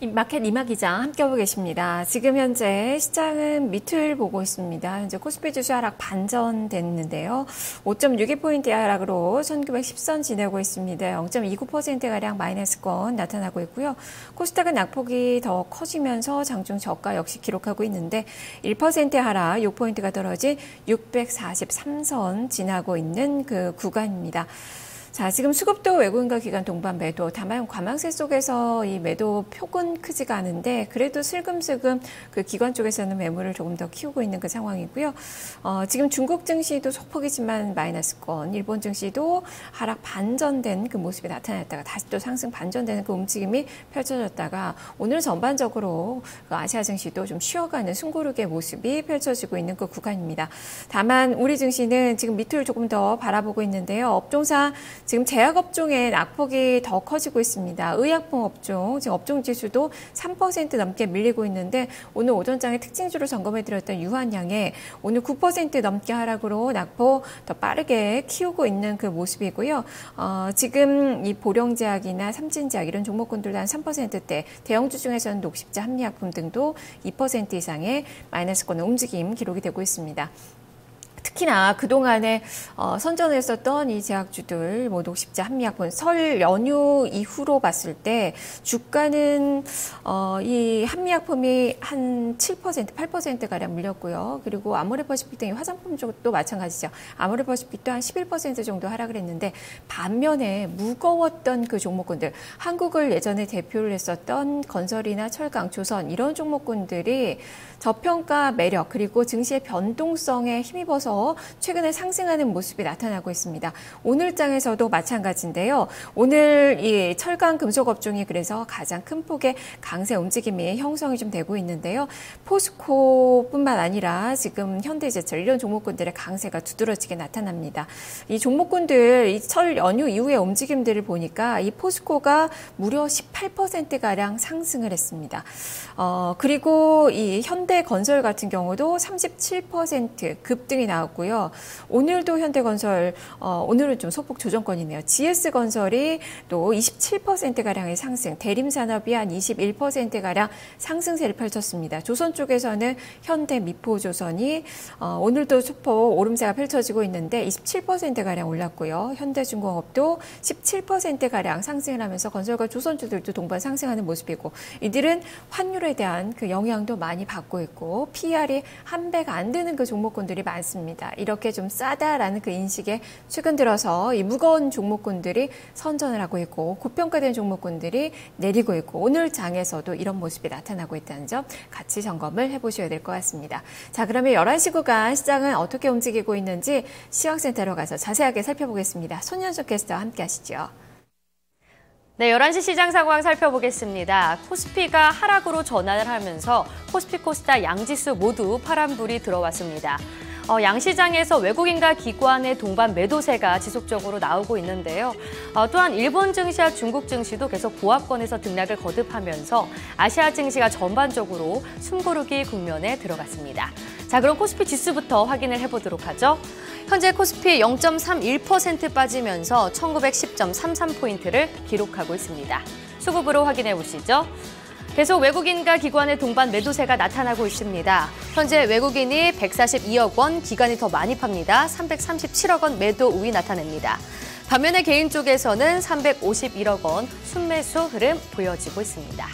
마켓 이마 기장 함께하고 계십니다. 지금 현재 시장은 밑을 보고 있습니다. 현재 코스피 지수 하락 반전됐는데요. 5.62포인트 하락으로 1910선 지내고 있습니다. 0.29%가량 마이너스권 나타나고 있고요. 코스닥은 낙폭이 더 커지면서 장중 저가 역시 기록하고 있는데 1% 하락 6포인트가 떨어진 643선 지나고 있는 그 구간입니다. 자, 지금 수급도 외국인과 기관 동반 매도, 다만 관망세 속에서 이 매도 폭은 크지가 않은데 그래도 슬금슬금 그 기관 쪽에서는 매물을 조금 더 키우고 있는 그 상황이고요. 지금 중국 증시도 소폭이지만 마이너스권, 일본 증시도 하락 반전된 그 모습이 나타났다가 다시 또 상승 반전되는 그 움직임이 펼쳐졌다가 오늘 전반적으로 그 아시아 증시도 좀 쉬어가는 숨고르기의 모습이 펼쳐지고 있는 그 구간입니다. 다만 우리 증시는 지금 밑을 조금 더 바라보고 있는데요. 업종상 지금 제약업종의 낙폭이 더 커지고 있습니다. 의약품 업종, 지금 업종 지수도 3% 넘게 밀리고 있는데 오늘 오전장에 특징주로 점검해드렸던 유한양에 오늘 9% 넘게 하락으로 낙폭 더 빠르게 키우고 있는 그 모습이고요. 지금 이 보령제약이나 삼진제약 이런 종목군들도 한 3%대, 대형주 중에서는 녹십자, 한미약품 등도 2% 이상의 마이너스권의 움직임 기록이 되고 있습니다. 특히나 그동안에 선전했었던 이 제약주들, 뭐 녹십자, 한미약품, 설 연휴 이후로 봤을 때 주가는 이 한미약품이 한 7%, 8%가량 밀렸고요. 그리고 아모레퍼시픽 등의 화장품 쪽도 마찬가지죠. 아모레퍼시픽도 한 11% 정도 하락을 했는데 반면에 무거웠던 그 종목군들, 한국을 예전에 대표를 했었던 건설이나 철강, 조선 이런 종목군들이 저평가 매력 그리고 증시의 변동성에 힘입어서 최근에 상승하는 모습이 나타나고 있습니다. 오늘 장에서도 마찬가지인데요. 오늘 이 철강 금속 업종이 그래서 가장 큰 폭의 강세 움직임이 형성이 좀 되고 있는데요. 포스코뿐만 아니라 지금 현대제철 이런 종목군들의 강세가 두드러지게 나타납니다. 이 종목군들 이 설 연휴 이후의 움직임들을 보니까 이 포스코가 무려 18%가량 상승을 했습니다. 그리고 이 현대건설 같은 경우도 37% 급등이 나왔고요. 오늘도 현대건설, 오늘은 좀 소폭 조정권이네요. GS건설이 또 27%가량의 상승, 대림산업이 한 21%가량 상승세를 펼쳤습니다. 조선 쪽에서는 현대미포조선이 오늘도 소폭 오름세가 펼쳐지고 있는데 27%가량 올랐고요. 현대중공업도 17%가량 상승을 하면서 건설과 조선주들도 동반 상승하는 모습이고 이들은 환율에 대한 그 영향도 많이 받고 있고 PER이 한 배가 안 되는 그 종목군들이 많습니다. 이렇게 좀 싸다라는 그 인식에 최근 들어서 이 무거운 종목군들이 선전을 하고 있고 고평가된 종목군들이 내리고 있고 오늘 장에서도 이런 모습이 나타나고 있다는 점 같이 점검을 해보셔야 될 것 같습니다. 자, 그러면 11시 구간 시장은 어떻게 움직이고 있는지 시황센터로 가서 자세하게 살펴보겠습니다. 손현숙 캐스터와 함께 하시죠. 네, 11시 시장 상황 살펴보겠습니다. 코스피가 하락으로 전환을 하면서 코스피, 코스닥 양지수 모두 파란불이 들어왔습니다. 양시장에서 외국인과 기관의 동반 매도세가 지속적으로 나오고 있는데요. 또한 일본 증시와 중국 증시도 계속 보합권에서 등락을 거듭하면서 아시아 증시가 전반적으로 숨고르기 국면에 들어갔습니다. 자, 그럼 코스피 지수부터 확인을 해보도록 하죠. 현재 코스피 0.31% 빠지면서 1910.33포인트를 기록하고 있습니다. 수급으로 확인해 보시죠. 계속 외국인과 기관의 동반 매도세가 나타나고 있습니다. 현재 외국인이 142억 원, 기관이 더 많이 팝니다. 337억 원 매도 우위 나타냅니다. 반면에 개인 쪽에서는 351억 원 순매수 흐름 보여지고 있습니다.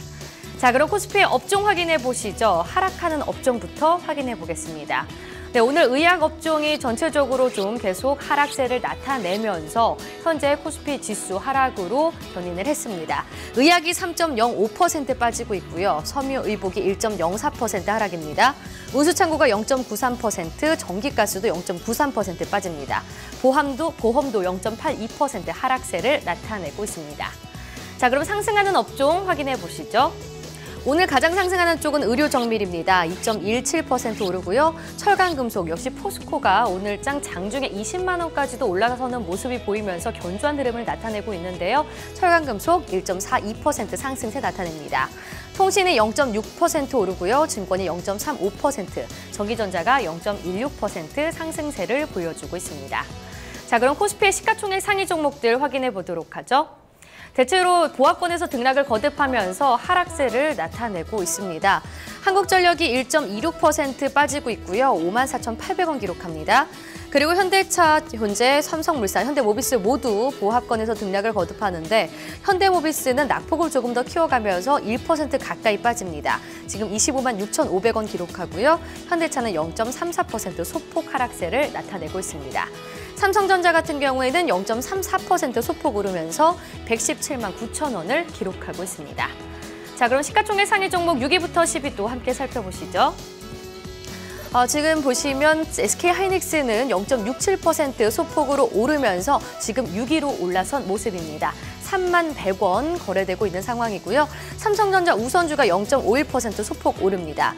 자, 그럼 코스피의 업종 확인해 보시죠. 하락하는 업종부터 확인해 보겠습니다. 네, 오늘 의약 업종이 전체적으로 좀 계속 하락세를 나타내면서 현재 코스피 지수 하락으로 견인을 했습니다. 의약이 3.05% 빠지고 있고요. 섬유의복이 1.04% 하락입니다. 운수창고가 0.93%, 전기가스도 0.93% 빠집니다. 보험도 0.82% 하락세를 나타내고 있습니다. 자, 그럼 상승하는 업종 확인해 보시죠. 오늘 가장 상승하는 쪽은 의료정밀입니다. 2.17% 오르고요. 철강금속 역시 포스코가 오늘 장중에 20만 원까지도 올라서는 모습이 보이면서 견조한 흐름을 나타내고 있는데요. 철강금속 1.42% 상승세 나타냅니다. 통신이 0.6% 오르고요. 증권이 0.35%, 전기전자가 0.16% 상승세를 보여주고 있습니다. 자, 그럼 코스피의 시가총액 상위 종목들 확인해 보도록 하죠. 대체로 보합권에서 등락을 거듭하면서 하락세를 나타내고 있습니다. 한국전력이 1.26% 빠지고 있고요. 54,800원 기록합니다. 그리고 현대차, 현재 삼성물산, 현대모비스 모두 보합권에서 등락을 거듭하는데 현대모비스는 낙폭을 조금 더 키워가면서 1% 가까이 빠집니다. 지금 25만 6,500원 기록하고요. 현대차는 0.34% 소폭 하락세를 나타내고 있습니다. 삼성전자 같은 경우에는 0.34% 소폭 오르면서 117만 9천 원을 기록하고 있습니다. 자, 그럼 시가총액 상위 종목 6위부터 10위 또 함께 살펴보시죠. 지금 보시면 SK하이닉스는 0.67% 소폭으로 오르면서 지금 6위로 올라선 모습입니다. 3만 100원 거래되고 있는 상황이고요. 삼성전자 우선주가 0.51% 소폭 오릅니다.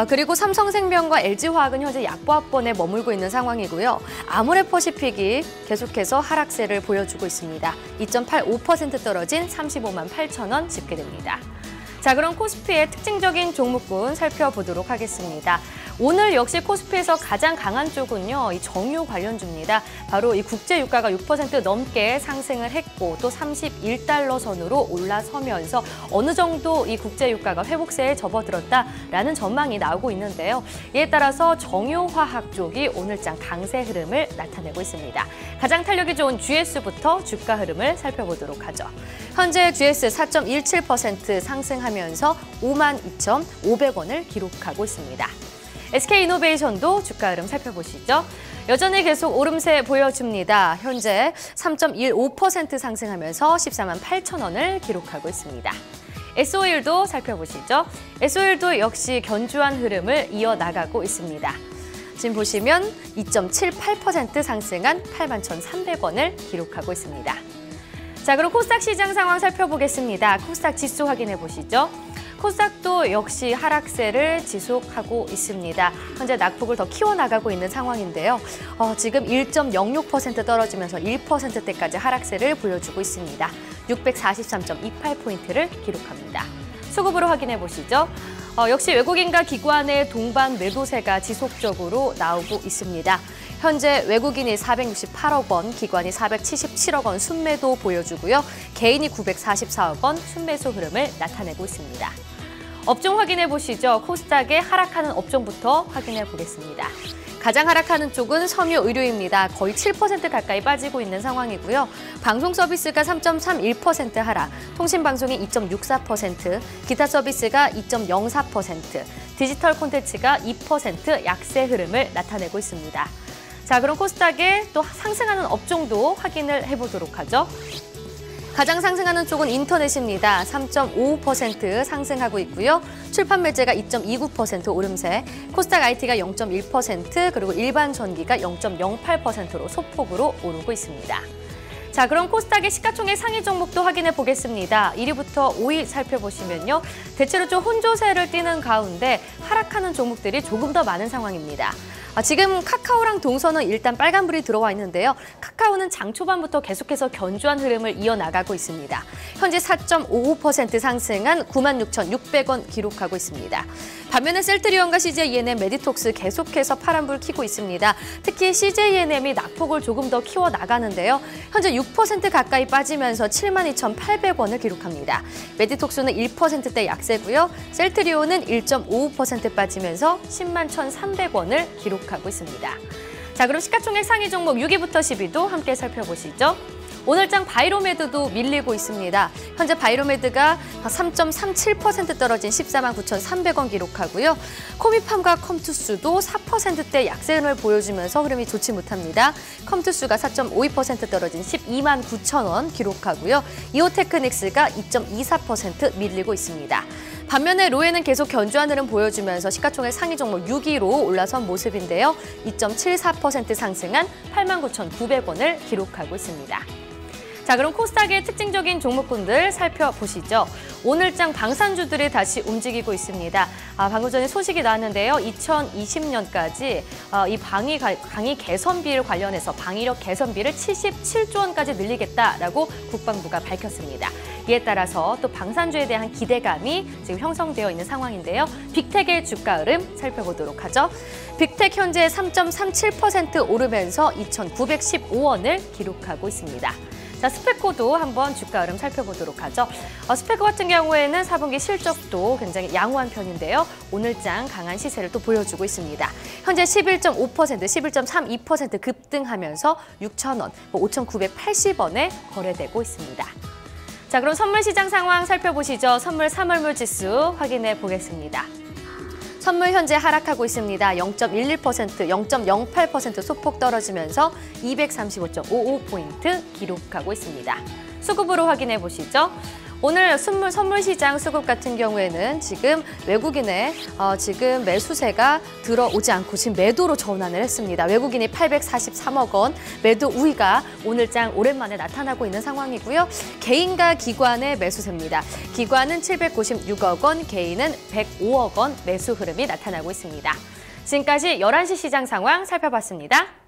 그리고 삼성생명과 LG화학은 현재 약보합권에 머물고 있는 상황이고요. 아모레퍼시픽이 계속해서 하락세를 보여주고 있습니다. 2.85% 떨어진 35만 8천 원 집계됩니다. 자, 그럼 코스피의 특징적인 종목군 살펴보도록 하겠습니다. 오늘 역시 코스피에서 가장 강한 쪽은요, 이 정유 관련주입니다. 바로 이 국제 유가가 6% 넘게 상승을 했고 또 31달러 선으로 올라서면서 어느 정도 이 국제 유가가 회복세에 접어들었다라는 전망이 나오고 있는데요. 이에 따라서 정유화학 쪽이 오늘장 강세 흐름을 나타내고 있습니다. 가장 탄력이 좋은 GS부터 주가 흐름을 살펴보도록 하죠. 현재 GS 4.17% 상승하면서 52,500원을 기록하고 있습니다. SK이노베이션도 주가 흐름 살펴보시죠. 여전히 계속 오름세 보여줍니다. 현재 3.15% 상승하면서 14만 8천 원을 기록하고 있습니다. SO일도 살펴보시죠. SO일도 역시 견주한 흐름을 이어나가고 있습니다. 지금 보시면 2.78% 상승한 81,300원을 기록하고 있습니다. 자, 그럼 코스닥 시장 상황 살펴보겠습니다. 코스닥 지수 확인해 보시죠. 코스닥도 역시 하락세를 지속하고 있습니다. 현재 낙폭을 더 키워나가고 있는 상황인데요. 지금 1.06% 떨어지면서 1%대까지 하락세를 보여주고 있습니다. 643.28포인트를 기록합니다. 수급으로 확인해 보시죠. 역시 외국인과 기관의 동반 매도세가 지속적으로 나오고 있습니다. 현재 외국인이 468억 원, 기관이 477억 원 순매도 보여주고요. 개인이 944억 원 순매수 흐름을 나타내고 있습니다. 업종 확인해 보시죠. 코스닥의 하락하는 업종부터 확인해 보겠습니다. 가장 하락하는 쪽은 섬유 의료입니다. 거의 7% 가까이 빠지고 있는 상황이고요. 방송 서비스가 3.31% 하락, 통신방송이 2.64%, 기타 서비스가 2.04%, 디지털 콘텐츠가 2% 약세 흐름을 나타내고 있습니다. 자, 그럼 코스닥의 또 상승하는 업종도 확인을 해보도록 하죠. 가장 상승하는 쪽은 인터넷입니다. 3.55% 상승하고 있고요. 출판 매체가 2.29% 오름세, 코스닥 IT가 0.1%, 그리고 일반 전기가 0.08%로 소폭으로 오르고 있습니다. 자, 그럼 코스닥의 시가총액 상위 종목도 확인해 보겠습니다. 1위부터 5위 살펴보시면요. 대체로 좀 혼조세를 띠는 가운데 하락하는 종목들이 조금 더 많은 상황입니다. 지금 카카오랑 동선은 일단 빨간불이 들어와 있는데요. 카카오는 장 초반부터 계속해서 견조한 흐름을 이어나가고 있습니다. 현재 4.55% 상승한 96,600원 기록하고 있습니다. 반면에 셀트리온과 CJENM, 메디톡스 계속해서 파란불 켜고 있습니다. 특히 CJENM이 낙폭을 조금 더 키워나가는데요. 현재 6% 가까이 빠지면서 72,800원을 기록합니다. 메디톡스는 1%대 약세고요. 셀트리온은 1.55% 빠지면서 101,300원을 기록하고 있습니다. 자, 그럼 시가총액 상위 종목 6위부터 10위도 함께 살펴보시죠. 오늘장 바이로메드도 밀리고 있습니다. 현재 바이로메드가 3.37% 떨어진 14만 9,300원 기록하고요. 코미팜과 컴투스도 4%대 약세 흐름을 보여주면서 흐름이 좋지 못합니다. 컴투스가 4.52% 떨어진 12만 9,000원 기록하고요. 이오테크닉스가 2.24% 밀리고 있습니다. 반면에 로에는 계속 견조한 흐름 보여주면서 시가총액 상위 종목 6위로 올라선 모습인데요. 2.74% 상승한 89,900원을 기록하고 있습니다. 자, 그럼 코스닥의 특징적인 종목군들 살펴보시죠. 오늘장 방산주들이 다시 움직이고 있습니다. 방금 전에 소식이 나왔는데요. 2020년까지 이 방위 개선비를 관련해서 방위력 개선비를 77조 원까지 늘리겠다라고 국방부가 밝혔습니다. 이에 따라서 또 방산주에 대한 기대감이 지금 형성되어 있는 상황인데요. 빅텍의 주가 흐름 살펴보도록 하죠. 빅텍 현재 3.37% 오르면서 2,915원을 기록하고 있습니다. 자, 스페코도 한번 주가 흐름 살펴보도록 하죠. 스페코 같은 경우에는 4분기 실적도 굉장히 양호한 편인데요. 오늘장 강한 시세를 또 보여주고 있습니다. 현재 11.5%, 11.32% 급등하면서 6,000원, 5,980원에 거래되고 있습니다. 자, 그럼 선물 시장 상황 살펴보시죠. 선물 3월물 지수 확인해 보겠습니다. 선물 현재 하락하고 있습니다. 0.11%, 0.08% 소폭 떨어지면서 235.55포인트 기록하고 있습니다. 수급으로 확인해 보시죠. 오늘 선물 시장 수급 같은 경우에는 지금 외국인의 지금 매수세가 들어오지 않고 지금 매도로 전환을 했습니다. 외국인이 843억 원 매도 우위가 오늘장 오랜만에 나타나고 있는 상황이고요. 개인과 기관의 매수세입니다. 기관은 796억 원, 개인은 105억 원 매수 흐름이 나타나고 있습니다. 지금까지 11시 시장 상황 살펴봤습니다.